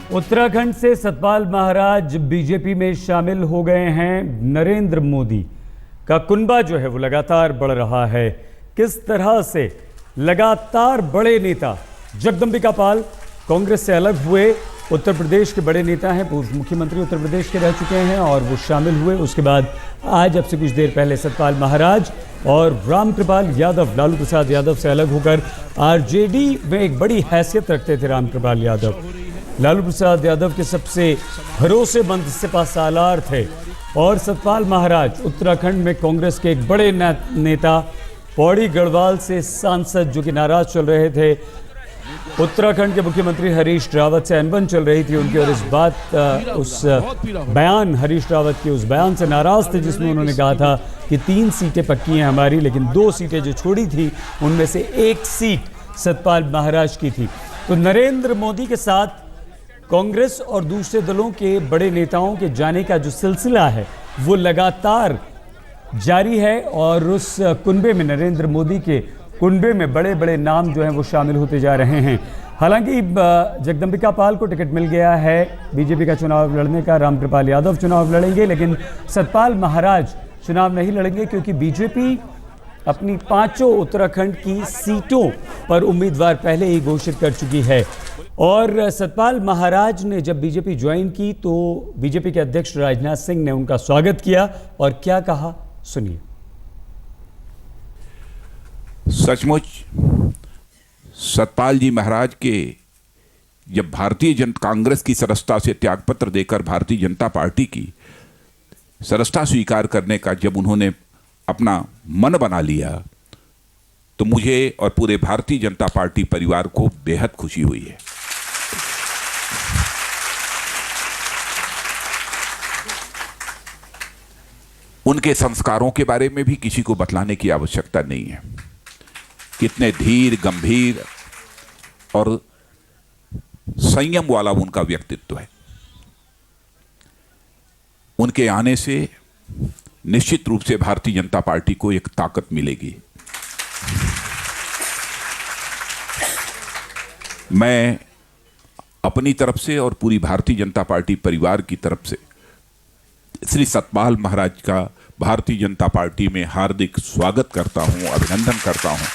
उत्तराखंड से सतपाल महाराज बीजेपी में शामिल हो गए हैं। नरेंद्र मोदी का कुनबा जो है वो लगातार बढ़ रहा है। किस तरह से लगातार बड़े नेता जगदंबिका पाल कांग्रेस से अलग हुए, उत्तर प्रदेश के बड़े नेता हैं, पूर्व मुख्यमंत्री उत्तर प्रदेश के रह चुके हैं और वो शामिल हुए। उसके बाद आज अब से कुछ देर पहले सतपाल महाराज और रामकृपाल यादव, लालू प्रसाद यादव से अलग होकर आरजेडी में एक बड़ी हैसियत रखते थे रामकृपाल यादव। लालू प्रसाद यादव के सबसे भरोसेमंद सिपहसालार थे और सतपाल महाराज उत्तराखंड में कांग्रेस के एक बड़े नेता, पौड़ी गढ़वाल से सांसद जो कि नाराज चल रहे थे। उत्तराखंड के मुख्यमंत्री हरीश रावत से अनबन चल रही थी उनकी और इस बात उस बयान हरीश रावत के उस बयान से नाराज थे जिसमें उन्होंने कहा था कि 3 सीटें पक्की हैं हमारी, लेकिन 2 सीटें जो छोड़ी थी उनमें से 1 सीट सतपाल महाराज की थी। तो नरेंद्र मोदी के साथ कांग्रेस और दूसरे दलों के बड़े नेताओं के जाने का जो सिलसिला है वो लगातार जारी है और उस कुनबे में, नरेंद्र मोदी के कुनबे में बड़े बड़े नाम जो हैं वो शामिल होते जा रहे हैं। हालांकि जगदंबिका पाल को टिकट मिल गया है बीजेपी का चुनाव लड़ने का, रामकृपाल यादव चुनाव लड़ेंगे, लेकिन सतपाल महाराज चुनाव नहीं लड़ेंगे क्योंकि बीजेपी अपनी 5 उत्तराखंड की सीटों पर उम्मीदवार पहले ही घोषित कर चुकी है। और सतपाल महाराज ने जब बीजेपी ज्वाइन की तो बीजेपी के अध्यक्ष राजनाथ सिंह ने उनका स्वागत किया और क्या कहा सुनिए। सचमुच सतपाल जी महाराज के जब भारतीय जनता कांग्रेस की सदस्यता से त्यागपत्र देकर भारतीय जनता पार्टी की सदस्यता स्वीकार करने का जब उन्होंने अपना मन बना लिया तो मुझे और पूरे भारतीय जनता पार्टी परिवार को बेहद खुशी हुई है। उनके संस्कारों के बारे में भी किसी को बतलाने की आवश्यकता नहीं है। कितने धीर, गंभीर और संयम वाला उनका व्यक्तित्व है। उनके आने से निश्चित रूप से भारतीय जनता पार्टी को एक ताकत मिलेगी। मैं अपनी तरफ से और पूरी भारतीय जनता पार्टी परिवार की तरफ से श्री सतपाल महाराज का भारतीय जनता पार्टी में हार्दिक स्वागत करता हूं, अभिनंदन करता हूं